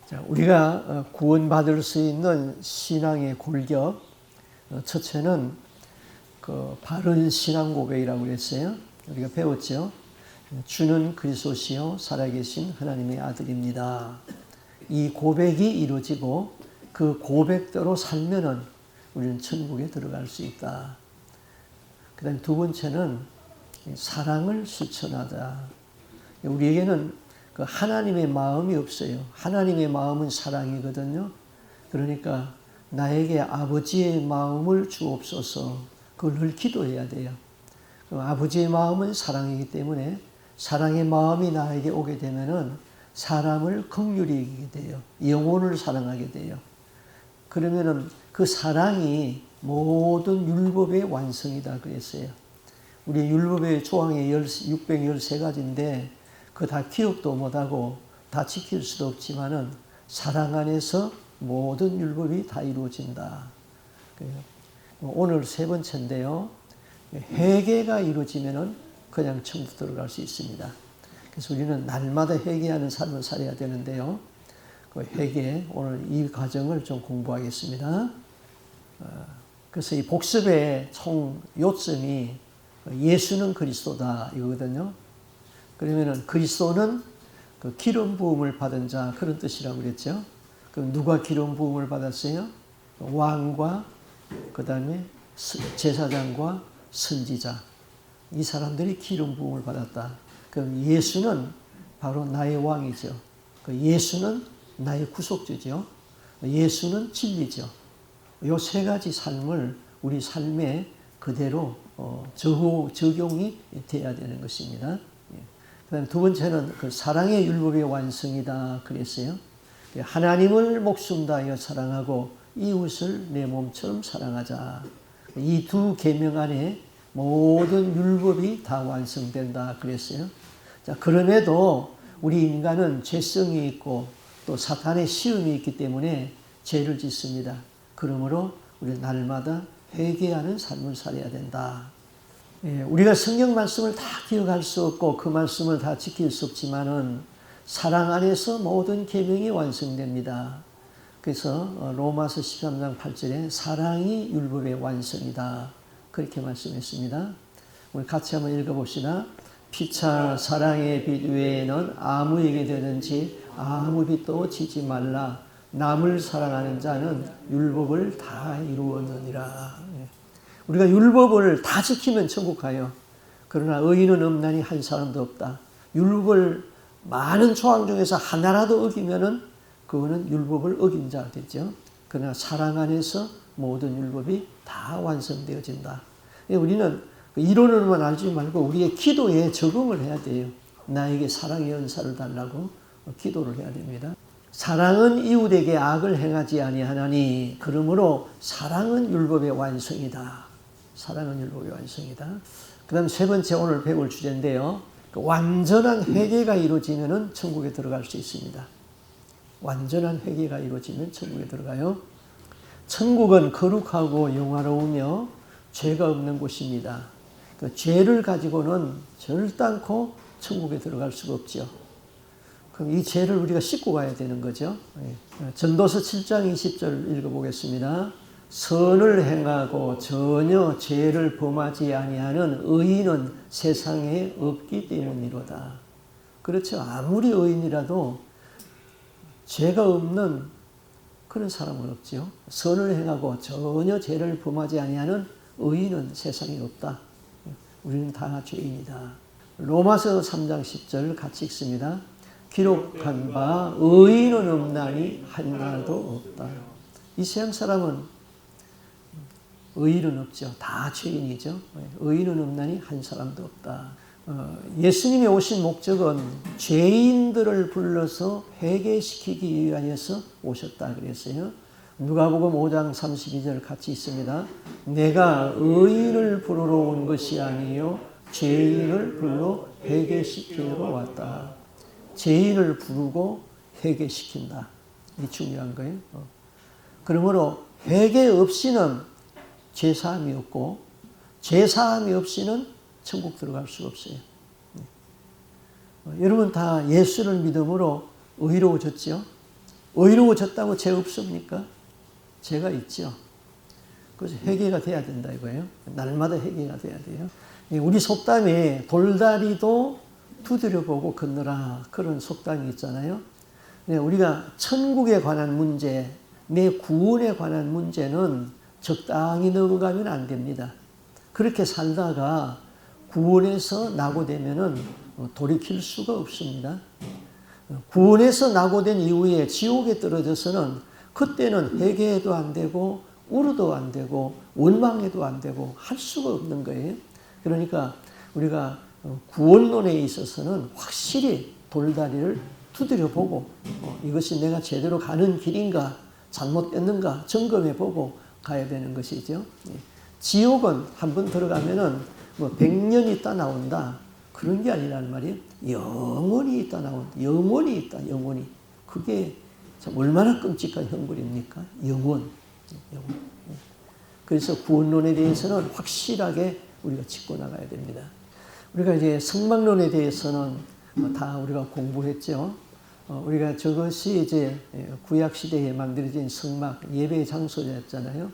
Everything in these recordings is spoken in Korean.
자, 우리가 구원받을 수 있는 신앙의 골격, 첫째는 그 바른 신앙 고백이라고 그랬어요. 우리가 배웠죠. 주는 그리스도시요 살아계신 하나님의 아들입니다. 이 고백이 이루어지고 그 고백대로 살면은 우리는 천국에 들어갈 수 있다. 그 다음에 두 번째는 사랑을 실천하자. 우리에게는 그 하나님의 마음이 없어요. 하나님의 마음은 사랑이거든요. 그러니까 나에게 아버지의 마음을 주옵소서. 그걸 늘 기도해야 돼요. 아버지의 마음은 사랑이기 때문에 사랑의 마음이 나에게 오게 되면은 사람을 긍휼히 여기게 돼요. 영혼을 사랑하게 돼요. 그러면은 그 사랑이 모든 율법의 완성이다 그랬어요. 우리 율법의 조항이 613가지인데 그 다 기억도 못하고 다 지킬 수도 없지만은 사랑 안에서 모든 율법이 다 이루어진다. 오늘 세 번째인데요. 회개가 이루어지면은 그냥 천국 들어갈 수 있습니다. 그래서 우리는 날마다 회개하는 삶을 살아야 되는데요. 그 회개, 오늘 이 과정을 좀 공부하겠습니다. 그래서 이 복습의 총 요점이 예수는 그리스도다 이거거든요. 그러면은 그리스도는 그 기름 부음을 받은 자 그런 뜻이라고 그랬죠. 그럼 누가 기름 부음을 받았어요? 왕과 그 다음에 제사장과 선지자 이 사람들이 기름 부음을 받았다. 그럼 예수는 바로 나의 왕이죠. 예수는 나의 구속주죠. 예수는 진리죠. 이 세 가지 삶을 우리 삶에 그대로 적용이 돼야 되는 것입니다. 그다음에 두 번째는 그 사랑의 율법의 완성이다 그랬어요. 하나님을 목숨 다하여 사랑하고 이웃을 내 몸처럼 사랑하자. 이 두 계명 안에 모든 율법이 다 완성된다 그랬어요. 자, 그럼에도 우리 인간은 죄성이 있고 또 사탄의 시험이 있기 때문에 죄를 짓습니다. 그러므로 우리 날마다 회개하는 삶을 살아야 된다. 우리가 성경 말씀을 다 기억할 수 없고 그 말씀을 다 지킬 수 없지만은 사랑 안에서 모든 계명이 완성됩니다. 그래서 로마서 13장 8절에 사랑이 율법의 완성이다. 그렇게 말씀했습니다. 우리 같이 한번 읽어봅시다. 피차 사랑의 빛 외에는 아무에게 되든지 아무 빛도 지지 말라. 남을 사랑하는 자는 율법을 다 이루었느니라. 우리가 율법을 다 지키면 천국 가요. 그러나 의인은 없나니 한 사람도 없다. 율법을 많은 조항 중에서 하나라도 어기면은 그거는 율법을 어긴 자 되죠. 그러나 사랑 안에서 모든 율법이 다 완성되어진다. 우리는 이론으로만 알지 말고 우리의 기도에 적응을 해야 돼요. 나에게 사랑의 은사를 달라고 기도를 해야 됩니다. 사랑은 이웃에게 악을 행하지 아니하나니 그러므로 사랑은 율법의 완성이다. 사랑은 율법의 완성이다. 그 다음 세 번째 오늘 배울 주제인데요. 완전한 회개가 이루어지면 천국에 들어갈 수 있습니다. 완전한 회개가 이루어지면 천국에 들어가요. 천국은 거룩하고 영화로우며 죄가 없는 곳입니다. 그 죄를 가지고는 절단코 천국에 들어갈 수가 없죠. 그럼 이 죄를 우리가 씻고 가야 되는 거죠. 전도서 7장 20절 읽어보겠습니다. 선을 행하고 전혀 죄를 범하지 아니하는 의인은 세상에 없기 때문이로다. 그렇죠. 아무리 의인이라도 죄가 없는 그런 사람은 없죠. 선을 행하고 전혀 죄를 범하지 아니하는 의인은 세상에 없다. 우리는 다 죄인이다. 로마서 3장 10절 같이 읽습니다. 기록한 바 의인은 없나니 하나도 없다. 이 세상 사람은 의인은 없죠. 다 죄인이죠. 의인은 없나니 한 사람도 없다. 예수님이 오신 목적은 죄인들을 불러서 회개시키기 위하여서 오셨다 그랬어요. 누가복음 5장 32절 같이 있습니다. 내가 의인을 부르러 온 것이 아니요 죄인을 불러 회개시키러 왔다. 죄인을 부르고 회개시킨다. 이 중요한 거예요. 그러므로 회개 없이는 죄사함이 없고 죄사함이 없이는 천국 들어갈 수가 없어요. 여러분 다 예수를 믿음으로 의로워졌죠? 의로워졌다고 죄 없습니까? 죄가 있죠. 그래서 회개가 돼야 된다 이거예요. 날마다 회개가 돼야 돼요. 우리 속담에 돌다리도 두드려보고 건너라 그런 속담이 있잖아요. 우리가 천국에 관한 문제, 내 구원에 관한 문제는 적당히 넘어가면 안 됩니다. 그렇게 살다가 구원에서 낙오되면은 돌이킬 수가 없습니다. 구원에서 낙오된 이후에 지옥에 떨어져서는 그때는 회개해도 안 되고 울어도 안 되고 원망해도 안 되고 할 수가 없는 거예요. 그러니까 우리가 구원론에 있어서는 확실히 돌다리를 두드려보고 이것이 내가 제대로 가는 길인가 잘못됐는가 점검해보고 가야 되는 것이죠. 지옥은 한번 들어가면은 100년 있다 나온다 그런 게 아니란 말이에요. 영원히 있다 나온다. 영원히 있다. 영원히. 그게 참 얼마나 끔찍한 형벌입니까? 영원. 그래서 구원론에 대해서는 확실하게 우리가 짚고 나가야 됩니다. 우리가 이제 성막론에 대해서는 다 우리가 공부했죠. 우리가 저것이 이제 구약 시대에 만들어진 성막 예배 장소였잖아요.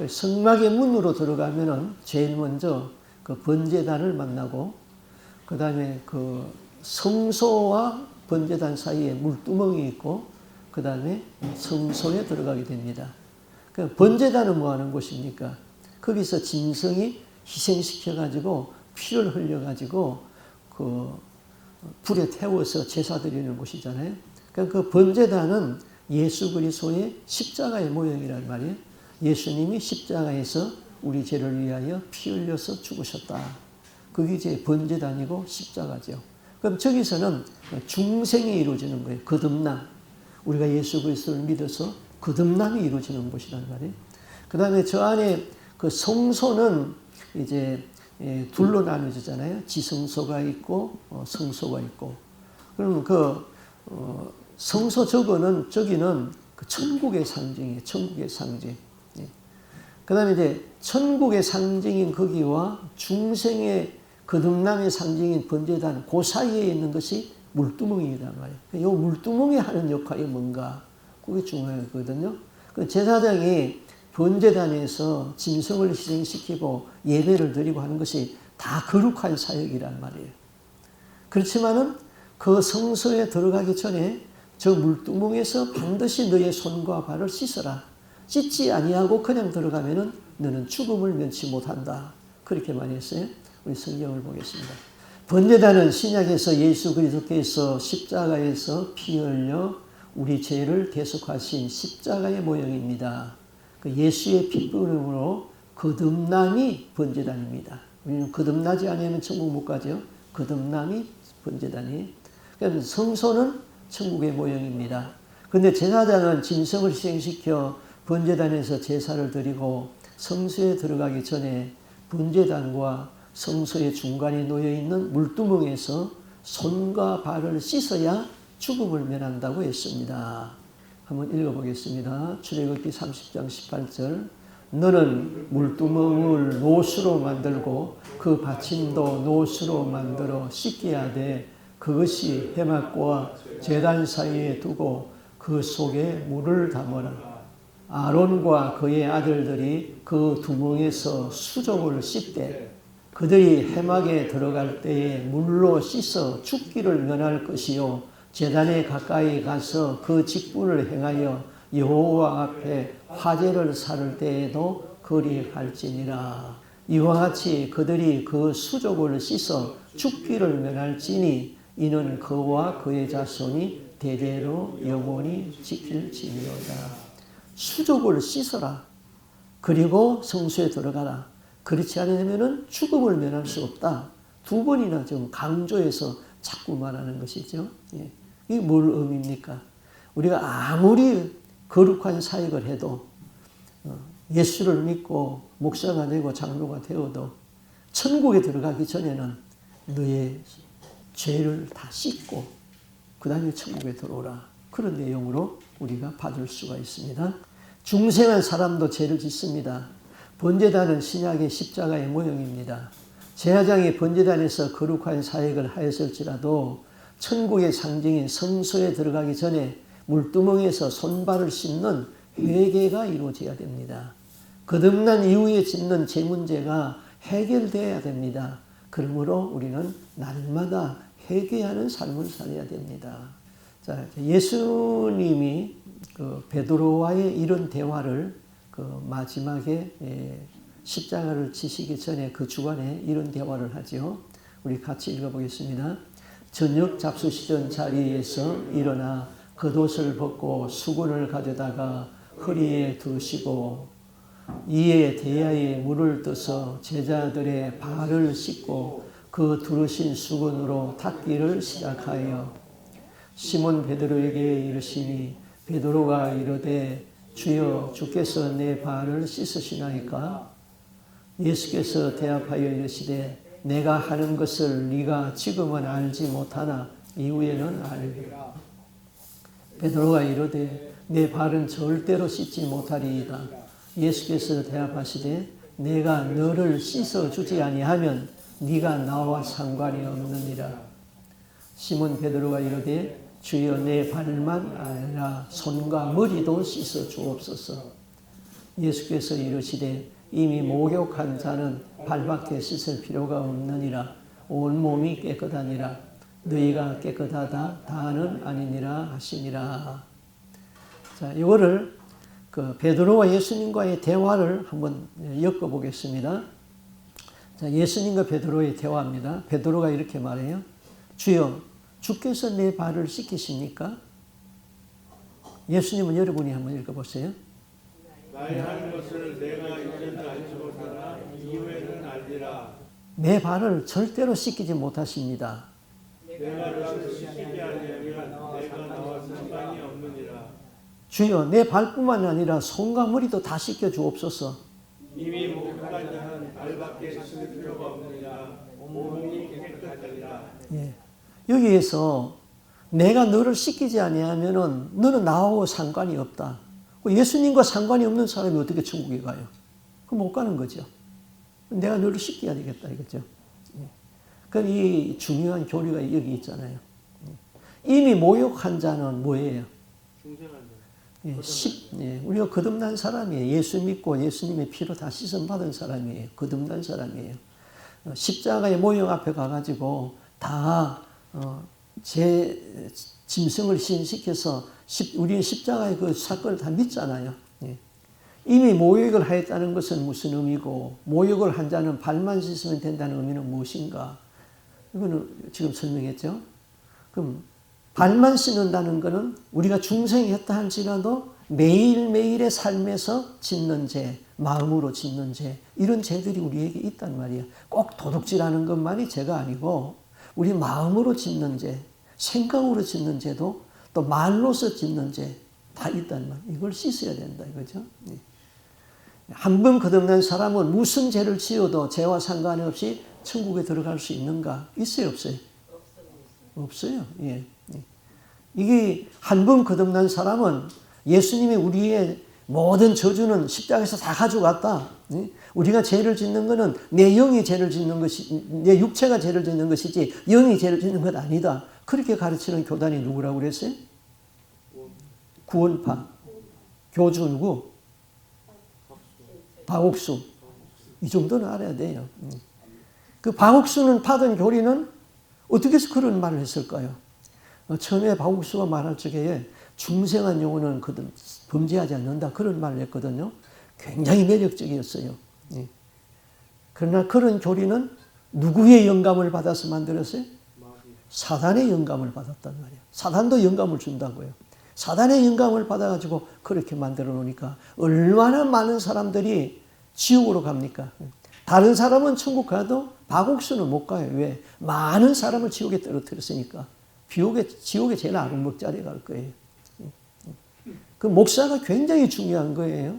성막의 문으로 들어가면은 제일 먼저 그 번제단을 만나고 그 다음에 그 성소와 번제단 사이에 물두멍이 있고 그 다음에 성소에 들어가게 됩니다. 번제단은 뭐 하는 곳입니까? 거기서 짐승이 희생시켜가지고 피를 흘려가지고 그 불에 태워서 제사 드리는 곳이잖아요. 그러니까 그 번제단은 예수 그리스도의 십자가의 모형이란 말이에요. 예수님이 십자가에서 우리 죄를 위하여 피 흘려서 죽으셨다. 그게 이제 번제단이고 십자가죠. 그럼 저기서는 중생이 이루어지는 거예요. 거듭남. 우리가 예수 그리스도를 믿어서 거듭남이 이루어지는 곳이란 말이에요. 그 다음에 저 안에 그 성소는 이제 둘로 나눠지잖아요. 지성소가 있고 성소가 있고. 그러면 그 성소 저기는 그 천국의 상징이에요. 천국의 상징. 그 다음에 이제 천국의 상징인 거기와 중생의 거듭남의 상징인 번제단 그 사이에 있는 것이 물두멍이란 말이에요. 이 물두멍이 하는 역할이 뭔가 그게 중요하거든요. 그 제사장이 번제단에서 짐승을 희생시키고 예배를 드리고 하는 것이 다 거룩한 사역이란 말이에요. 그렇지만은 그 성소에 들어가기 전에 저 물두멍에서 반드시 너의 손과 발을 씻어라. 씻지 아니하고 그냥 들어가면은 너는 죽음을 면치 못한다. 그렇게 많이 했어요. 우리 성경을 보겠습니다. 번제단은 신약에서 예수 그리스도께서 십자가에서 피 흘려 우리 죄를 대속하신 십자가의 모형입니다. 그 예수의 피부름으로 거듭남이 번제단입니다. 우리는 거듭나지 않으면 천국 못 가죠. 거듭남이 번제단이. 그러니까 성소는 천국의 모형입니다. 그런데 제사장은 짐승을 희생시켜 번제단에서 제사를 드리고 성소에 들어가기 전에 번제단과 성소의 중간에 놓여있는 물두멍에서 손과 발을 씻어야 죽음을 면한다고 했습니다. 한번 읽어보겠습니다. 출애굽기 30장 18절. 너는 물두멍을 노수로 만들고 그 받침도 노수로 만들어 씻게 하되 그것이 해막과 제단 사이에 두고 그 속에 물을 담으라. 아론과 그의 아들들이 그 두멍에서 수족을 씻되 그들이 해막에 들어갈 때에 물로 씻어 죽기를 면할 것이요 제단에 가까이 가서 그 직분을 행하여 여호와 앞에 화제를 살을 때에도 그리할지니라. 이와 같이 그들이 그 수족을 씻어 죽기를 면할지니 이는 그와 그의 자손이 대대로 영원히 지킬지니로다. 수족을 씻어라. 그리고 성소에 들어가라. 그렇지 않으면 죽음을 면할 수 없다. 두 번이나 좀 강조해서 자꾸 말하는 것이죠. 예. 이게 뭘 의미입니까? 우리가 아무리 거룩한 사역을 해도 예수를 믿고 목사가 되고 장로가 되어도 천국에 들어가기 전에는 너의 죄를 다 씻고 그 다음에 천국에 들어오라. 그런 내용으로 우리가 받을 수가 있습니다. 중생한 사람도 죄를 짓습니다. 번제단은 신약의 십자가의 모형입니다. 제사장이 번제단에서 거룩한 사역을 하였을지라도 천국의 상징인 성소에 들어가기 전에 물두멍에서 손발을 씻는 회개가 이루어져야 됩니다. 거듭난 이후에 짓는 제 문제가 해결돼야 됩니다. 그러므로 우리는 날마다 회개하는 삶을 살아야 됩니다. 자, 예수님이 그 베드로와의 이런 대화를 그 마지막에 십자가를 지시기 전에 그 주간에 이런 대화를 하죠. 우리 같이 읽어보겠습니다. 저녁 잡수시던 자리에서 일어나 겉옷을 벗고 수건을 가져다가 허리에 두시고 이에 대야에 물을 떠서 제자들의 발을 씻고 그 두르신 수건으로 닦기를 시작하여 시몬 베드로에게 이르시니 베드로가 이르되 주여 주께서 내 발을 씻으시나이까? 예수께서 대답하여 이르시되 내가 하는 것을 네가 지금은 알지 못하나 이후에는 알리라. 베드로가 이르되 내 발은 절대로 씻지 못하리이다. 예수께서 대답하시되 내가 너를 씻어주지 아니하면 네가 나와 상관이 없느니라. 시몬 베드로가 이르되 주여 내 발만 아니라 손과 머리도 씻어 주옵소서. 예수께서 이르시되 이미 목욕한 자는 발밖에 씻을 필요가 없느니라. 온 몸이 깨끗하니라. 너희가 깨끗하다 다는 아니니라 하시니라. 자, 이거를 그 베드로와 예수님과의 대화를 한번 엮어보겠습니다. 자, 예수님과 베드로의 대화입니다. 베드로가 이렇게 말해요. 주여, 주께서 내 발을 씻기십니까? 예수님은 여러분이 한번 읽어보세요. 나의 하는 것을 내가 이제는 알지 못하나 이후에는 알리라. 내 발을 절대로 씻기지 못하십니다. 내가 너를 씻기게 하려면 내가 나와 상관이 없느니라. 주여, 내 발뿐만 아니라 손과 머리도 다 씻겨 주옵소서. 이미 목욕한 자는 발밖에 씻을 필요가 없느니라. 온몸이 깨끗하리라. 예. 여기에서 내가 너를 씻기지 아니하면은 너는 나하고 상관이 없다. 예수님과 상관이 없는 사람이 어떻게 천국에 가요? 그럼 못 가는 거죠. 내가 너를 씻겨야 되겠다 이거죠. 그럼 이 중요한 교리가 여기 있잖아요. 이미 모욕한 자는 뭐예요? 우리가 거듭난 사람이에요. 예수 믿고 예수님의 피로 다 씻음 받은 사람이에요. 거듭난 사람이에요. 십자가의 모형 앞에 가가지고 다 제 짐승을 시인시켜서 우리는 십자가의 그 사건을 다 믿잖아요. 이미 모욕을 하였다는 것은 무슨 의미고 모욕을 한 자는 발만 씻으면 된다는 의미는 무엇인가? 이거는 지금 설명했죠. 그럼 발만 씻는다는 것은 우리가 중생이 했다 할지라도 매일매일의 삶에서 짓는 죄, 마음으로 짓는 죄, 이런 죄들이 우리에게 있단 말이에요. 꼭 도둑질하는 것만이 죄가 아니고 우리 마음으로 짓는 죄, 생각으로 짓는 죄도 또 말로서 짓는 죄 다 있단 말이에요. 이걸 씻어야 된다 이거죠. 한 번 거듭난 사람은 무슨 죄를 지어도 죄와 상관없이 천국에 들어갈 수 있는가? 있어요, 없어요? 없어요. 예. 이게 한 번 거듭난 사람은 예수님이 우리의 모든 저주는 십자가에서 다 가져갔다. 우리가 죄를 짓는 것은 내 영이 죄를 짓는 것이, 내 육체가 죄를 짓는 것이지 영이 죄를 짓는 것 아니다. 그렇게 가르치는 교단이 누구라고 그랬어요? 구원파. 교주 누구? 박옥수. 이 정도는 알아야 돼요. 그 박옥수는 파던 교리는 어떻게 해서 그런 말을 했을까요? 처음에 박옥수가 말할 적에 중생한 영혼은 범죄하지 않는다. 그런 말을 했거든요. 굉장히 매력적이었어요. 그러나 그런 교리는 누구의 영감을 받아서 만들었어요? 사단의 영감을 받았단 말이에요. 사단도 영감을 준다고요. 사단의 영감을 받아가지고 그렇게 만들어 놓으니까 얼마나 많은 사람들이 지옥으로 갑니까? 다른 사람은 천국 가도 박옥수는 못 가요. 왜? 많은 사람을 지옥에 떨어뜨렸으니까. 지옥에 제일 아름먹 자리에 갈 거예요. 그 목사가 굉장히 중요한 거예요.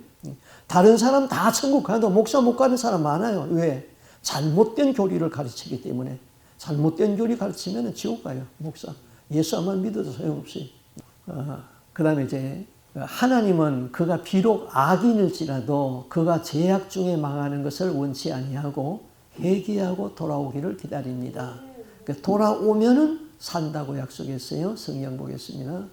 다른 사람 다 천국 가도 목사 못 가는 사람 많아요. 왜? 잘못된 교리를 가르치기 때문에. 잘못된 교리 가르치면 지옥 가요. 목사. 예수만 믿어도 소용없어요. 그 다음에 이제 하나님은 그가 비록 악인일지라도 그가 죄악 중에 망하는 것을 원치 아니하고 회개하고 돌아오기를 기다립니다. 돌아오면은 산다고 약속했어요. 성경 보겠습니다.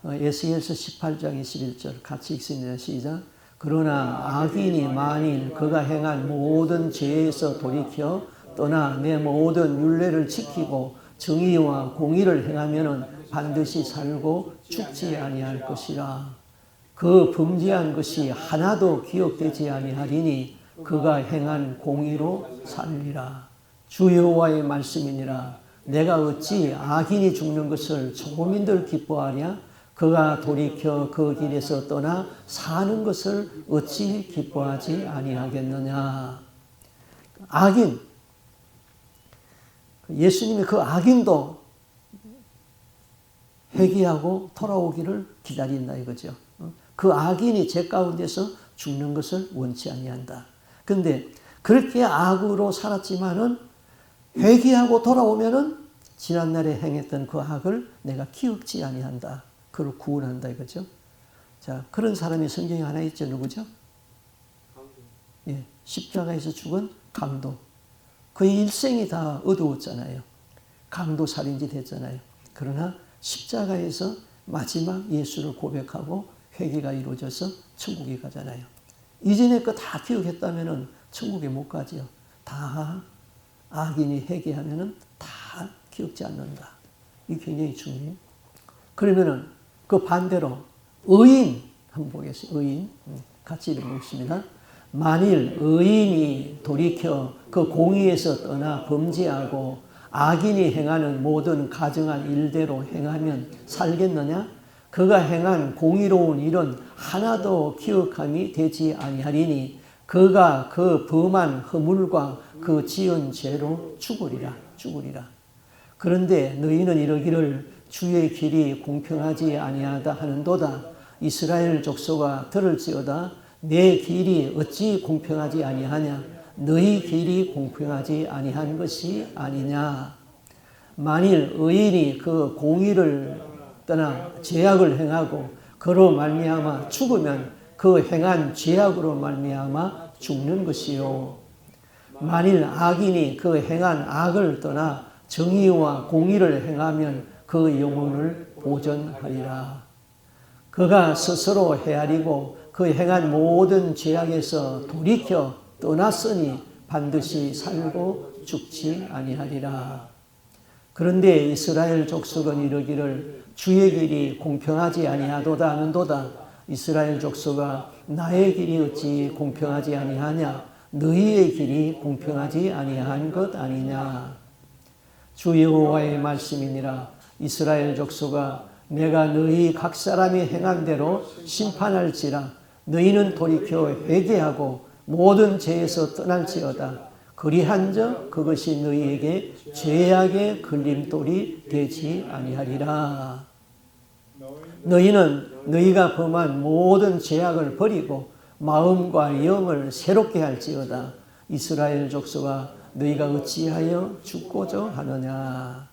에스겔서 18장 21절 같이 읽습니다. 시작. 그러나 악인이 만일 그가 행한 모든 죄에서 돌이켜 떠나 내 모든 율례를 지키고 정의와 공의를 행하면은 반드시 살고 죽지 아니할 것이라. 그 범죄한 것이 하나도 기억되지 아니하리니 그가 행한 공의로 살리라. 주 여호와의 말씀이니라. 내가 어찌 악인이 죽는 것을 조민들 기뻐하랴? 그가 돌이켜 그 길에서 떠나 사는 것을 어찌 기뻐하지 아니하겠느냐. 악인, 예수님이 그 악인도 회개하고 돌아오기를 기다린다 이거죠. 그 악인이 죄 가운데서 죽는 것을 원치 아니한다. 그런데 그렇게 악으로 살았지만은 회개하고 돌아오면은 지난날에 행했던 그 악을 내가 기억지 아니한다. 그를 구원한다 이거죠. 자, 그런 사람이 성경에 하나 있죠. 누구죠? 예, 십자가에서 죽은 강도. 그의 일생이 다 어두웠잖아요. 강도 살인지 됐잖아요. 그러나 십자가에서 마지막 예수를 고백하고 회개가 이루어져서 천국에 가잖아요. 이전에 거 다 기억했다면은 천국에 못 가죠. 다 악인이 회개하면은 다 기억지 않는다. 이게 굉장히 중요해요. 그러면은 그 반대로 의인 한번 보겠습니다. 의인 같이 읽어보겠습니다. 만일 의인이 돌이켜 그 공의에서 떠나 범죄하고 악인이 행하는 모든 가증한 일대로 행하면 살겠느냐? 그가 행한 공의로운 일은 하나도 기억함이 되지 아니하리니 그가 그 범한 허물과 그 지은 죄로 죽으리라. 그런데 너희는 이러기를 주의 길이 공평하지 아니하다 하는도다. 이스라엘 족속아 들을지어다. 내 길이 어찌 공평하지 아니하냐? 너희 길이 공평하지 아니한 것이 아니냐? 만일 의인이 그 공의를 떠나 죄악을 행하고 그로 말미암아 죽으면 그 행한 죄악으로 말미암아 죽는 것이요. 만일 악인이 그 행한 악을 떠나 정의와 공의를 행하면 그 영혼을 보존하리라. 그가 스스로 헤아리고 그 행한 모든 죄악에서 돌이켜 떠났으니 반드시 살고 죽지 아니하리라. 그런데 이스라엘 족속은 이르기를 주의 길이 공평하지 아니하도다 하는도다. 이스라엘 족속아 나의 길이 어찌 공평하지 아니하냐? 너희의 길이 공평하지 아니한 것 아니냐? 주 여호와의 말씀이니라. 이스라엘 족속아 내가 너희 각 사람이 행한 대로 심판할지라. 너희는 돌이켜 회개하고 모든 죄에서 떠날지어다. 그리한즉 그것이 너희에게 죄악의 걸림돌이 되지 아니하리라. 너희는 너희가 범한 모든 죄악을 버리고 마음과 영을 새롭게 할지어다. 이스라엘 족속아 너희가 어찌하여 죽고자 하느냐.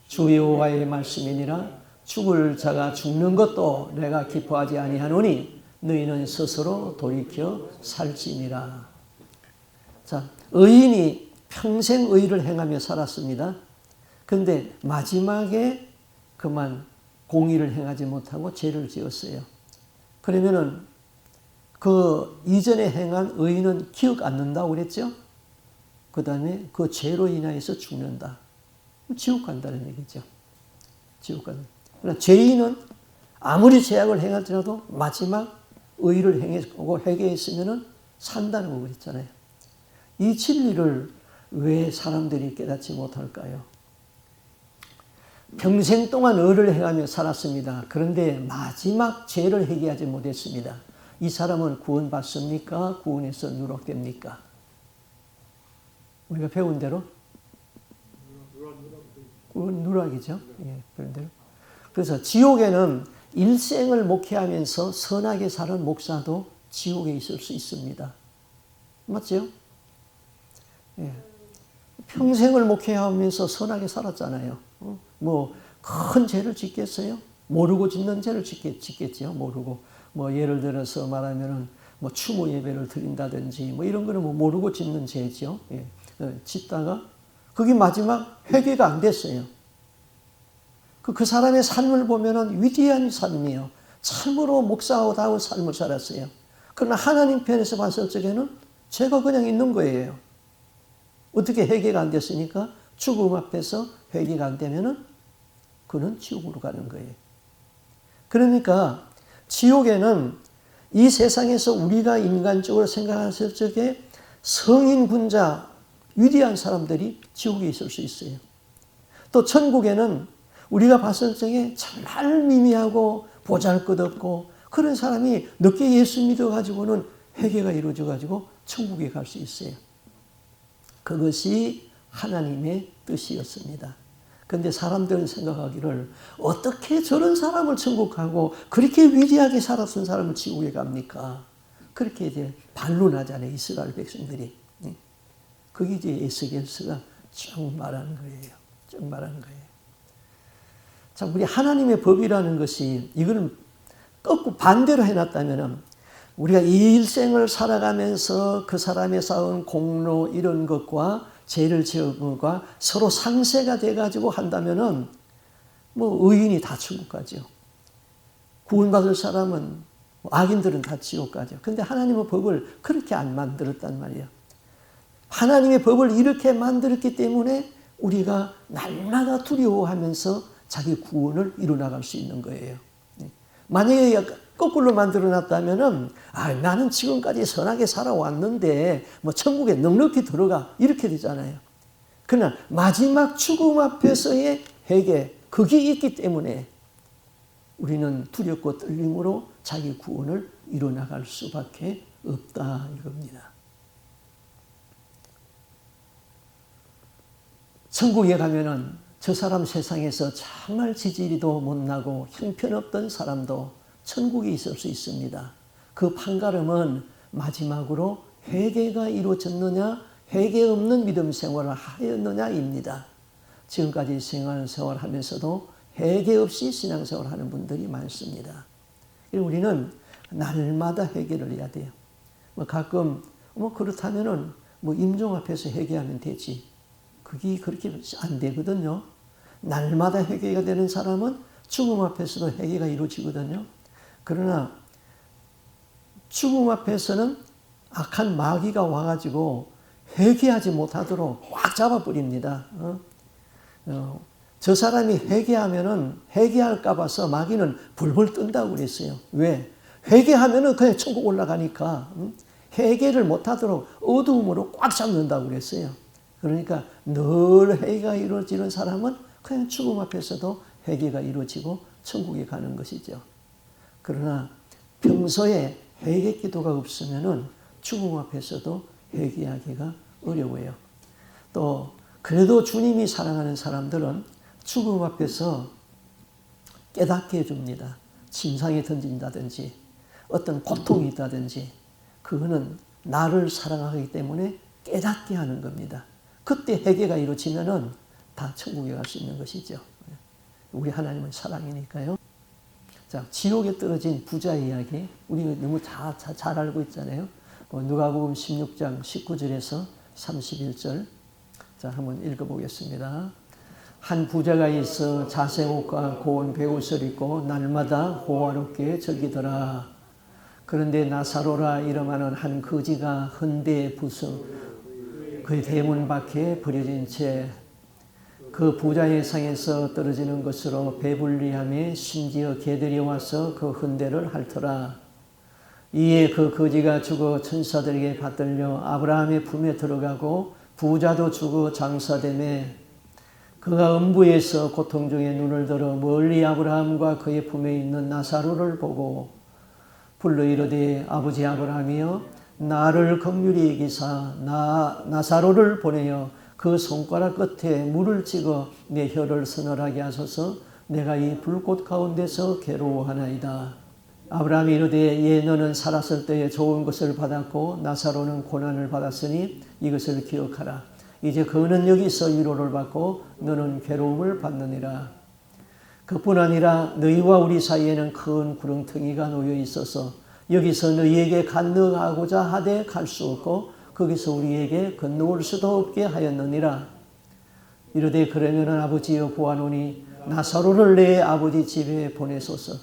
주 여호와의 말씀이니라. 죽을 자가 죽는 것도 내가 기뻐하지 아니하노니 너희는 스스로 돌이켜 살지니라. 자, 의인이 평생 의를 행하며 살았습니다. 그런데 마지막에 그만 공의를 행하지 못하고 죄를 지었어요. 그러면은 그 이전에 행한 의인은 기억 안 난다고 그랬죠? 그 다음에 그 죄로 인하여서 죽는다. 지옥 간다는 얘기죠. 지옥 간다. 그러나 죄인은 아무리 죄악을 행할지라도 마지막 의를 행하고 회개했으면 산다는 거 그랬잖아요. 이 진리를 왜 사람들이 깨닫지 못할까요? 평생 동안 의를 행하며 살았습니다. 그런데 마지막 죄를 회개하지 못했습니다. 이 사람은 구원받습니까? 구원에서 누락됩니까? 우리가 배운 대로? 누락이죠. 예, 배운 대로. 그래서 지옥에는 일생을 목회하면서 선하게 사는 목사도 지옥에 있을 수 있습니다. 맞죠? 예. 평생을 목회하면서 선하게 살았잖아요. 뭐 큰 죄를 짓겠어요? 모르고 짓는 죄를 짓겠죠. 모르고 뭐 예를 들어서 말하면은 뭐 추모 예배를 드린다든지 뭐 이런 거는 뭐 모르고 짓는 죄죠. 예. 짓다가 그게 마지막 회개가 안 됐어요. 그 사람의 삶을 보면은 위대한 삶이에요. 참으로 목사다운 삶을 살았어요. 그러나 하나님 편에서 봤을 적에는 죄가 그냥 있는 거예요. 어떻게 회개가 안 됐으니까 죽음 앞에서 회개가 안 되면은 그는 지옥으로 가는 거예요. 그러니까 지옥에는 이 세상에서 우리가 인간적으로 생각했을 적에 성인 군자, 위대한 사람들이 지옥에 있을 수 있어요. 또 천국에는 우리가 봤을 적에 정말 미미하고 보잘것없고 그런 사람이 늦게 예수 믿어가지고는 회개가 이루어져가지고 천국에 갈 수 있어요. 그것이 하나님의 뜻이었습니다. 그런데 사람들은 생각하기를 어떻게 저런 사람을 천국 가고 그렇게 위대하게 살았던 사람을 지옥에 갑니까? 그렇게 이제 반론하잖아요. 이스라엘 백성들이. 그게 이제 에스겔서가 쭉 말하는 거예요. 쭉 말하는 거예요. 자, 우리 하나님의 법이라는 것이 이거는 꺾고 반대로 해놨다면 우리가 이 일생을 살아가면서 그 사람의 쌓은 공로 이런 것과 죄를 지은 것과 서로 상쇄가 돼가지고 한다면은 뭐 의인이 다 천국 가죠. 구원받을 사람은 악인들은 다 지옥 가죠. 근데 하나님의 법을 그렇게 안 만들었단 말이에요. 하나님의 법을 이렇게 만들었기 때문에 우리가 날마다 두려워하면서 자기 구원을 이루어나갈 수 있는 거예요. 만약에 거꾸로 만들어 놨다면은 나는 지금까지 선하게 살아왔는데 뭐 천국에 넉넉히 들어가 이렇게 되잖아요. 그러나 마지막 죽음 앞에서의 회개 그게 있기 때문에 우리는 두렵고 떨림으로 자기 구원을 이루어나갈 수밖에 없다 이겁니다. 천국에 가면은 저 사람 세상에서 정말 지지리도 못나고 형편없던 사람도 천국에 있을 수 있습니다. 그 판가름은 마지막으로 회개가 이루어졌느냐 회개 없는 믿음 생활을 하였느냐입니다. 지금까지 생활 하면서도 회개 없이 신앙생활 하는 분들이 많습니다. 우리는 날마다 회개를 해야 돼요. 가끔 그렇다면은 임종 앞에서 회개하면 되지. 그게 그렇게 안 되거든요. 날마다 회개가 되는 사람은 죽음 앞에서도 회개가 이루어지거든요. 그러나 죽음 앞에서는 악한 마귀가 와가지고 회개하지 못하도록 꽉 잡아버립니다. 저 사람이 회개하면은 회개할까 봐서 마귀는 불불 뜬다고 그랬어요. 왜? 회개하면은 그냥 천국 올라가니까 회개를 못하도록 어두움으로 꽉 잡는다고 그랬어요. 그러니까 늘 회개가 이루어지는 사람은 그냥 죽음 앞에서도 회개가 이루어지고 천국에 가는 것이죠. 그러나 평소에 회개 기도가 없으면은 죽음 앞에서도 회개하기가 어려워요. 또 그래도 주님이 사랑하는 사람들은 죽음 앞에서 깨닫게 해줍니다. 침상에 던진다든지 어떤 고통이 있다든지 그거는 나를 사랑하기 때문에 깨닫게 하는 겁니다. 그때 회개가 이루어지면은 다 천국에 갈 수 있는 것이죠. 우리 하나님은 사랑이니까요. 자, 지옥에 떨어진 부자 이야기 우리가 너무 잘 알고 있잖아요. 누가복음 16장 19절에서 31절 자, 한번 읽어보겠습니다. 한 부자가 있어 자색옷과 고운 베옷을 입고 날마다 호화롭게 즐기더라. 그런데 나사로라 이름하는 한 거지가 헌대에 부서 그의 대문 밖에 버려진 채 그 부자의 상에서 떨어지는 것으로 배불리하며 심지어 개들이 와서 그 헌대를 핥더라. 이에 그 거지가 죽어 천사들에게 받들려 아브라함의 품에 들어가고 부자도 죽어 장사되매 그가 음부에서 고통 중에 눈을 들어 멀리 아브라함과 그의 품에 있는 나사로를 보고 불러 이르되 아버지 아브라함이여 나를 긍휼히 여기사 나사로를 보내어 그 손가락 끝에 물을 찍어 내 혀를 서늘하게 하소서. 내가 이 불꽃 가운데서 괴로워하나이다. 아브라함이 이르되 예 너는 살았을 때에 좋은 것을 받았고 나사로는 고난을 받았으니 이것을 기억하라. 이제 그는 여기서 위로를 받고 너는 괴로움을 받느니라. 그뿐 아니라 너희와 우리 사이에는 큰 구렁텅이가 놓여 있어서 여기서 너희에게 건너가고자 하되 갈 수 없고 거기서 우리에게 건너올 수도 없게 하였느니라. 이르되 그러면은 아버지여 보아노니 나사로를 내 아버지 집에 보내소서.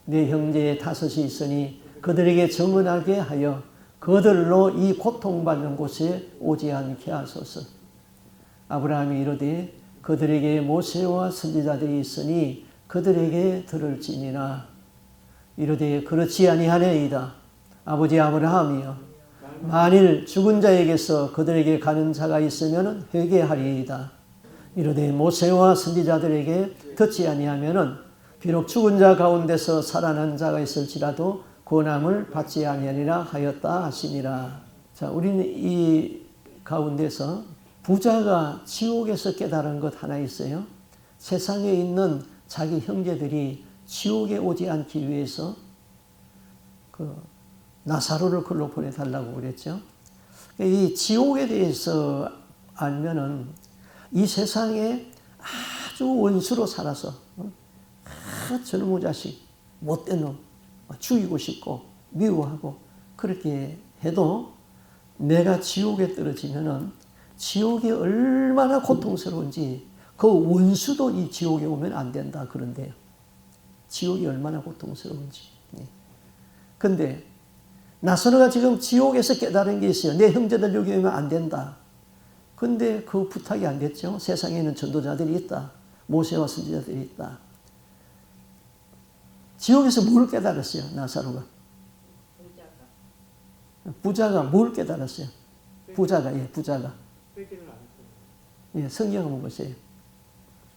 내 형제 5이 있으니 그들에게 정언하게 하여 그들로 이 고통받는 곳에 오지 않게 하소서. 아브라함이 이르되 그들에게 모세와 선지자들이 있으니 그들에게 들을지니라. 이르되 그렇지 아니하려이다. 아버지 아브라함이여, 만일 죽은 자에게서 그들에게 가는 자가 있으면 회개하리이다. 이르되 모세와 선지자들에게 듣지 아니하면은 비록 죽은 자 가운데서 살아난 자가 있을지라도 구원함을 받지 아니하리라 하였다 하시니라. 자, 우리는 이 가운데서 부자가 지옥에서 깨달은 것 하나 있어요. 세상에 있는 자기 형제들이 지옥에 오지 않기 위해서 나사로를 글로 보내달라고 그랬죠. 이 지옥에 대해서 알면은 이 세상에 아주 원수로 살아서 저놈의 자식 못된 놈 죽이고 싶고 미워하고 그렇게 해도 내가 지옥에 떨어지면은 지옥이 얼마나 고통스러운지 그 원수도 이 지옥에 오면 안 된다 그런데요. 지옥이 얼마나 고통스러운지. 근데 나사로가 지금 지옥에서 깨달은 게 있어요. 내 형제들 여기 오면 안 된다. 근데 그 부탁이 안 됐죠. 세상에는 전도자들이 있다. 모세와 선지자들이 있다. 지옥에서 뭘 깨달았어요, 나사로가? 부자가 뭘 깨달았어요? 부자가. 예, 성경 한번 보세요.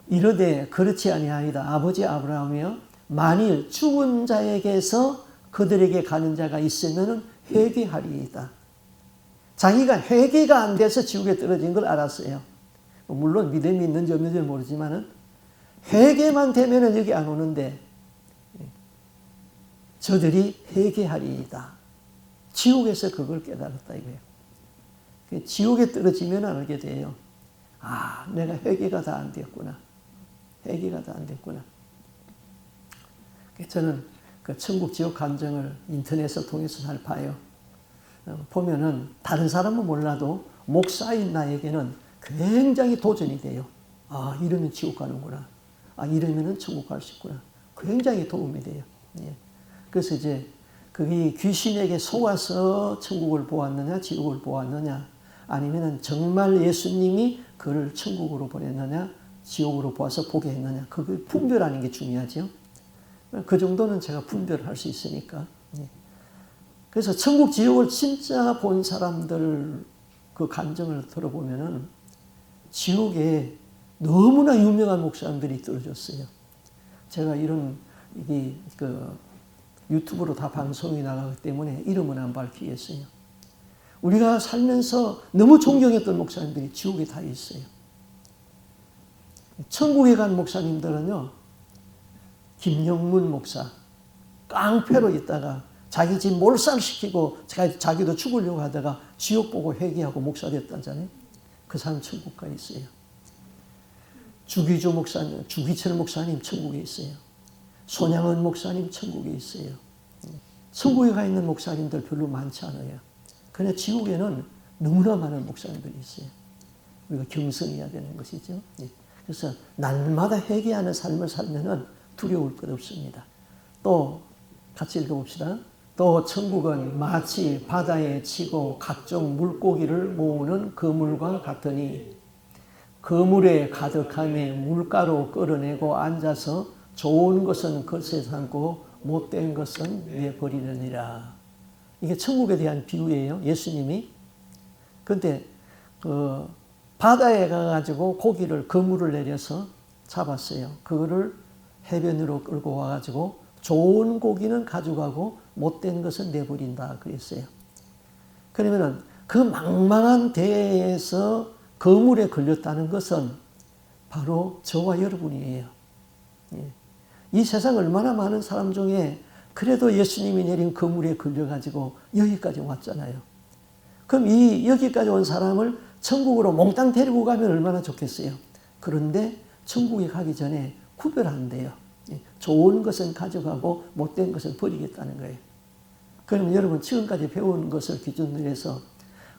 이르되 그렇지 아니하이다. 아버지 아브라함이여, 만일 죽은 자에게서 그들에게 가는 자가 있으면 회개하리이다. 자기가 회개가 안 돼서 지옥에 떨어진 걸 알았어요. 물론 믿음이 있는지 없는지 모르지만 회개만 되면 여기 안 오는데 저들이 회개하리이다. 지옥에서 그걸 깨달았다 이거예요. 지옥에 떨어지면 알게 돼요. 아, 내가 회개가 다 안 됐구나. 회개가 다 안 됐구나. 저는 그 천국 지옥 감정을 인터넷을 통해서 잘 봐요. 보면은 다른 사람은 몰라도 목사인 나에게는 굉장히 도전이 돼요. 아, 이러면 지옥 가는구나. 아, 이러면은 천국 갈 수 있구나. 굉장히 도움이 돼요. 예. 그래서 이제 그게 귀신에게 속아서 천국을 보았느냐, 지옥을 보았느냐, 아니면은 정말 예수님이 그를 천국으로 보냈느냐, 지옥으로 보아서 보게 했느냐, 그걸 분별하는 게 중요하죠. 그 정도는 제가 분별할 수 있으니까. 예. 그래서 천국, 지옥을 진짜 본 사람들 그 감정을 들어보면은 지옥에 너무나 유명한 목사님들이 떨어졌어요. 제가 이런 유튜브로 다 방송이 나가기 때문에 이름은 안 밝히겠어요. 우리가 살면서 너무 존경했던 목사님들이 지옥에 다 있어요. 천국에 간 목사님들은요, 김영문 목사, 깡패로 있다가 자기 집 몰살시키고 자기도 죽으려고 하다가 지옥 보고 회개하고 목사 됐다잖아요. 그 사람 천국 가 있어요. 주기조 목사님, 주기철 목사님 천국에 있어요. 손양은 목사님 천국에 있어요. 천국에 가 있는 목사님들 별로 많지 않아요. 그러나 지옥에는 너무나 많은 목사님들이 있어요. 우리가 경성해야 되는 것이죠. 그래서 날마다 회개하는 삶을 살면은 두려울 것 없습니다. 또 같이 읽어봅시다. 또 천국은 마치 바다에 치고 각종 물고기를 모으는 그물과 같으니 그물에 가득함에 물가로 끌어내고 앉아서 좋은 것은 겉에 삼고 못된 것은 내버리느니라. 이게 천국에 대한 비유예요. 예수님이. 그런데 바다에 가가지고 고기를 그물을 내려서 잡았어요. 그거를 해변으로 끌고 와가지고 좋은 고기는 가져가고 못된 것은 내버린다 그랬어요. 그러면은 그 망망한 대에서 그물에 걸렸다는 것은 바로 저와 여러분이에요. 이 세상 얼마나 많은 사람 중에 그래도 예수님이 내린 그물에 걸려가지고 여기까지 왔잖아요. 그럼 이 여기까지 온 사람을 천국으로 몽땅 데리고 가면 얼마나 좋겠어요. 그런데 천국에 가기 전에 구별한대요. 좋은 것은 가져가고 못된 것은 버리겠다는 거예요. 그러면 여러분 지금까지 배운 것을 기준으로 해서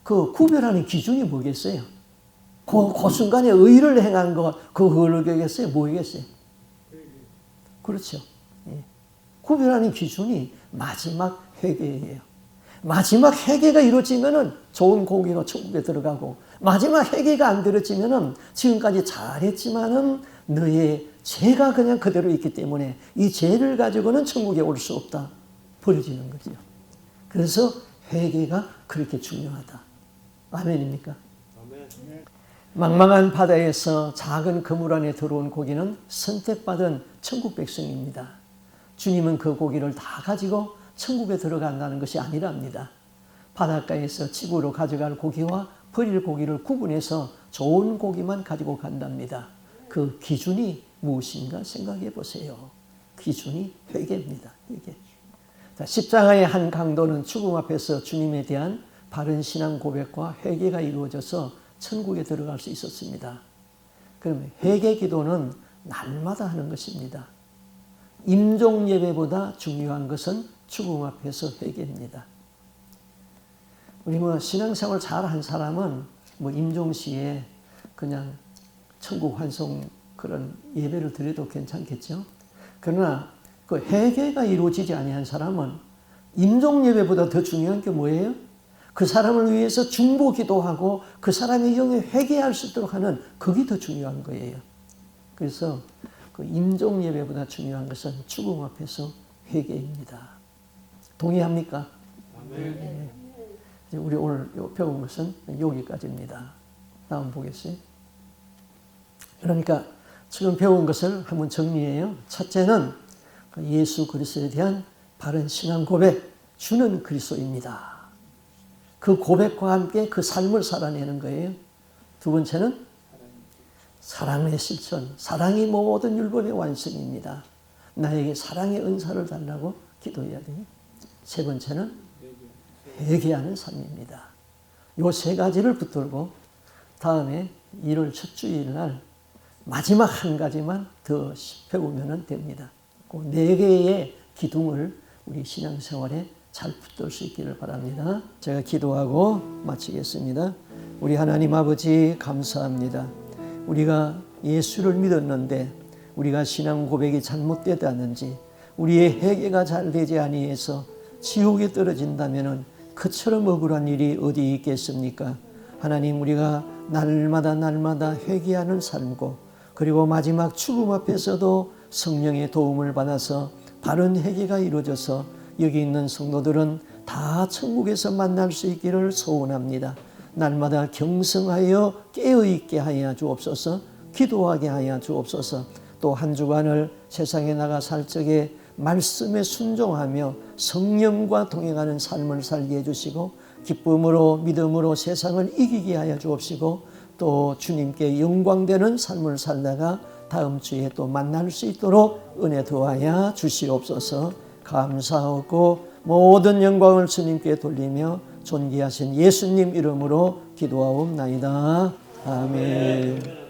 그 구별하는 기준이 뭐겠어요? 그 순간에 의를 행한 것, 그걸 얘기했어요? 뭐겠어요? 그렇죠. 예. 구별하는 기준이 마지막 회개예요. 마지막 회개가 이루어지면은 좋은 고기로 천국에 들어가고, 마지막 회개가 안 이루어지면은 지금까지 잘했지만은 너의 죄가 그냥 그대로 있기 때문에 이 죄를 가지고는 천국에 올 수 없다. 버려지는 거죠. 그래서 회개가 그렇게 중요하다. 아멘입니까? 망망한 바다에서 작은 그물 안에 들어온 고기는 선택받은 천국 백성입니다. 주님은 그 고기를 다 가지고 천국에 들어간다는 것이 아니랍니다. 바닷가에서 집으로 가져갈 고기와 버릴 고기를 구분해서 좋은 고기만 가지고 간답니다. 그 기준이 무엇인가 생각해 보세요. 기준이 회개입니다. 회개. 자, 십자가의 한 강도는 죽음 앞에서 주님에 대한 바른 신앙 고백과 회개가 이루어져서 천국에 들어갈 수 있었습니다. 그러면 회개 기도는 날마다 하는 것입니다. 임종 예배보다 중요한 것은 죽음 앞에서 회개입니다. 우리 신앙생활 잘한 사람은 임종시에 그냥 천국 환송 그런 예배를 드려도 괜찮겠죠. 그러나 그 회개가 이루어지지 아니한 사람은 임종 예배보다 더 중요한 게 뭐예요? 그 사람을 위해서 중보 기도하고 그 사람의 영에 회개할 수 있도록 하는 그게 더 중요한 거예요. 그래서 그 임종 예배보다 중요한 것은 죽음 앞에서 회개입니다. 동의합니까? 네. 우리 오늘 배운 것은 여기까지입니다. 다음 보겠어요. 그러니까 지금 배운 것을 한번 정리해요. 첫째는 예수 그리스도에 대한 바른 신앙 고백, 주는 그리스도입니다. 그 고백과 함께 그 삶을 살아내는 거예요. 두 번째는 사랑의 실천, 사랑이 모든 율법의 완성입니다. 나에게 사랑의 은사를 달라고 기도해야 돼요. 세 번째는 회개하는 삶입니다. 이 세 가지를 붙들고 다음에 1월 첫 주일날 마지막 한 가지만 더 배우면 됩니다. 그 네 개의 기둥을 우리 신앙생활에 잘 붙들 수 있기를 바랍니다. 제가 기도하고 마치겠습니다. 우리 하나님 아버지 감사합니다. 우리가 예수를 믿었는데 우리가 신앙 고백이 잘못되었는지 우리의 회개가 잘 되지 아니해서 지옥에 떨어진다면 그처럼 억울한 일이 어디 있겠습니까? 하나님, 우리가 날마다 회개하는 삶고 그리고 마지막 죽음 앞에서도 성령의 도움을 받아서 바른 회개가 이루어져서 여기 있는 성도들은 다 천국에서 만날 수 있기를 소원합니다. 날마다 경성하여 깨어있게 하여 주옵소서. 기도하게 하여 주옵소서. 또 한 주간을 세상에 나가 살 적에 말씀에 순종하며 성령과 동행하는 삶을 살게 해주시고 기쁨으로 믿음으로 세상을 이기게 하여 주옵시고 또 주님께 영광되는 삶을 살다가 다음 주에 또 만날 수 있도록 은혜 더하여 주시옵소서. 감사하고 모든 영광을 주님께 돌리며 존귀하신 예수님 이름으로 기도하옵나이다. 아멘.